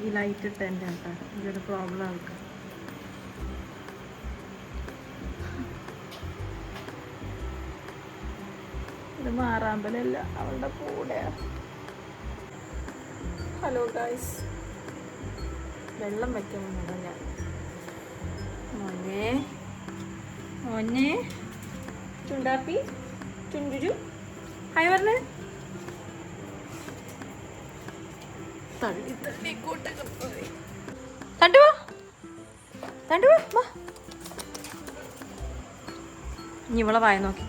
ഈ ലൈറ്റ് ഇട്ട് എൻ്റെ കേട്ടോ ഇതൊരു പ്രോബ്ലം ആൾക്കാർ. ഇത് മാറാമ്പലല്ല അവളുടെ കൂടെയാണ്. ഹലോ ഗായ്സ്, വെള്ളം വയ്ക്കുന്നുണ്ടോ ഞാൻ? മോനെ മോനെ ചുണ്ടാപ്പി ചുണ്ടുരു ഹായ് പറഞ്ഞേ. തള്ളി തള്ളി കൂട്ടൊക്കെ പോയി. തണ്ടുവാ തണ്ടുവാ വാ. ഇനി ഇവളെ വായ നോക്കി.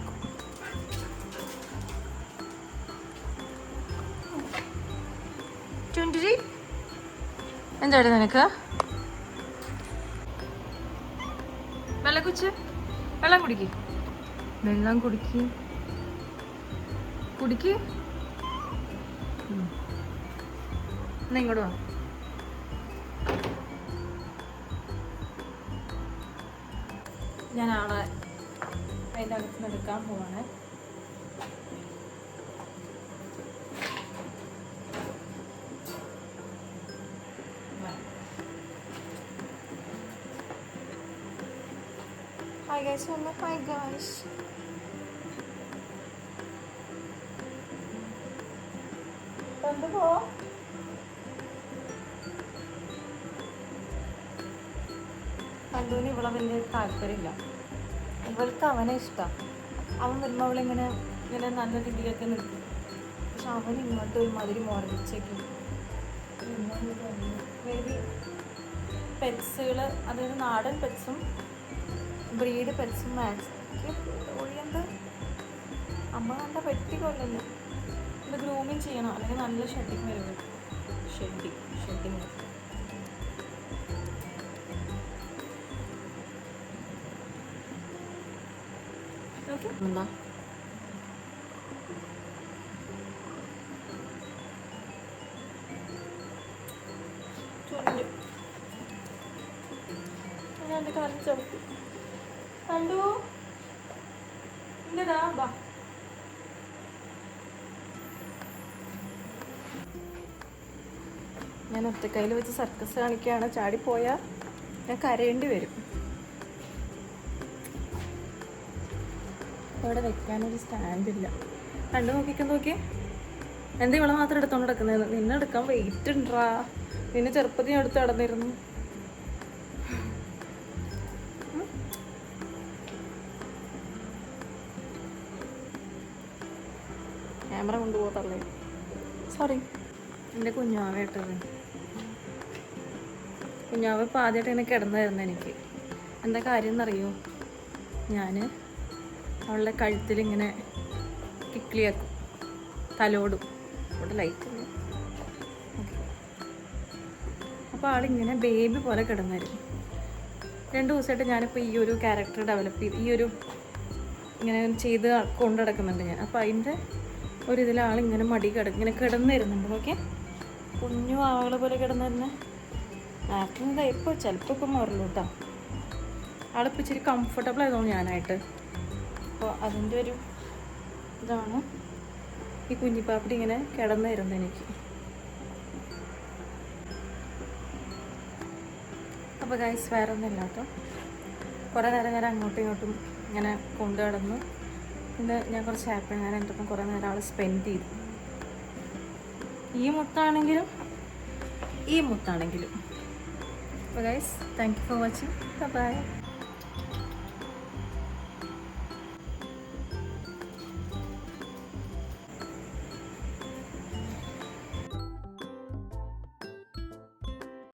ചുണ്ടുരി എന്താടി നിനക്ക്? വെള്ളം കുടിച്ച് വെള്ളം കുടിക്ക്. വെള്ളം കുടിക്ക് കുടിക്ക്. എന്നാ ഇങ്ങോട്ട് വാ. ഞാൻ ആളെ അതിൻ്റെ അകത്ത് നിന്ന് എടുക്കാൻ പോവാണ്. Hi guys, hi guys. കണ്ടുപോ. കണ്ടുവിന് ഇവളെ വലിയ താല്പര്യമില്ല. ഇവൾക്ക് അവനെ ഇഷ്ടമാണ്. അവൻ വരുമ്പോൾ അവളിങ്ങനെ ഇങ്ങനെ നല്ല രീതിയിലൊക്കെ നിൽക്കും. പക്ഷെ അവൻ ഇങ്ങോട്ട് ഒരു മാതിരി മോർവിച്ചേക്കും. മേ ബി പെറ്റ്സുകൾ, അതായത് നാടൻ പെറ്റ്സും ബ്രീഡ് പെറ്റ്സും ഒഴിയുന്നത് അമ്മ കണ്ട പെറ്റി കൊല്ലല്ലോ. ഇത് ഗ്രൂമിങ് ചെയ്യണം, അല്ലെങ്കിൽ നല്ല ഷെഡിങ് വരും. Shedding okay. എന്താ ചുണ്ട് ഞാൻ എൻ്റെ കാലിൽ ചവിട്ടി. കണ്ടു ഇല്ലടാ ബാ. ഞാൻ ഒറ്റക്കൈയിൽ വെച്ച് സർക്കസ് കാണിക്കുകയാണ്. ചാടിപ്പോയാൽ ഞാൻ കരയേണ്ടി വരും. ഇവിടെ വെക്കാനൊരു സ്റ്റാൻഡില്ല. കണ്ടു നോക്കിയേ. എന്താ ഇവളെ മാത്രം എടുത്തോണ്ട് നടക്കുന്നത്? നിന്നെ എടുക്കാൻ വെയിറ്റ് ഉണ്ടാ. നിന്നെ ചെറുപ്പത്തിൽ എടുത്ത് നടന്നിരുന്നു. ക്യാമറ കൊണ്ടുപോകത്തല്ലേ. സോറി. എൻ്റെ കുഞ്ഞാവേട്ടത്. കുഞ്ഞാവ് ഇപ്പോൾ ആദ്യമായിട്ട് ഇങ്ങനെ കിടന്നായിരുന്നു എനിക്ക്. എന്താ കാര്യം എന്നറിയോ? ഞാൻ അവളുടെ കഴുത്തിലിങ്ങനെ കിക്ലിയാക്കും, തലോടും. ഇവിടെ ലൈറ്റ് ഉണ്ട്. അപ്പോൾ ആളിങ്ങനെ ബേബി പോലെ കിടന്നായിരുന്നു. 2 ദിവസമായിട്ട് ഞാനിപ്പോൾ ഈ ഒരു ക്യാരക്ടർ ഡെവലപ്പ് ചെയ്ത് ഇങ്ങനെ ചെയ്ത് കൊണ്ടു നടക്കുന്നുണ്ട് ഞാൻ. അപ്പോൾ അതിൻ്റെ ഒരിതിൽ ആളിങ്ങനെ ഇങ്ങനെ കിടന്നിരുന്നുണ്ട്. ഓക്കെ, കുഞ്ഞു ആളുകളെ പോലെ കിടന്നിരുന്ന ആക്ടിങ് ഇപ്പോൾ ചിലപ്പോൾ ഇപ്പം മാറുള്ളൂ കേട്ടോ. ആളിപ്പോൾ ഇച്ചിരി കംഫർട്ടബിൾ ആയതുകൊണ്ട് ഞാനായിട്ട്. അപ്പോൾ അതിൻ്റെ ഒരു ഇതാണ് ഈ കുഞ്ഞിപ്പാപ്പിടി ഇങ്ങനെ കിടന്നിരുന്നത് എനിക്ക്. അപ്പോൾ ഗൈസ് വേറെ ഒന്നുമില്ല കേട്ടോ. കുറേ നേരം ഞാൻ അങ്ങോട്ടും ഇങ്ങോട്ടും ഇങ്ങനെ കൊണ്ടു നടന്നു. പിന്നെ ഞാൻ കുറച്ച് ഹാപ്പിയാണ്. ഞാൻ എൻ്റെ ഒപ്പം കുറേ നേരം അവൾ സ്പെൻഡ് ചെയ്തു. ഈ മുത്താണെങ്കിലും. അപ്പോൾ guys, thank you for watching. By.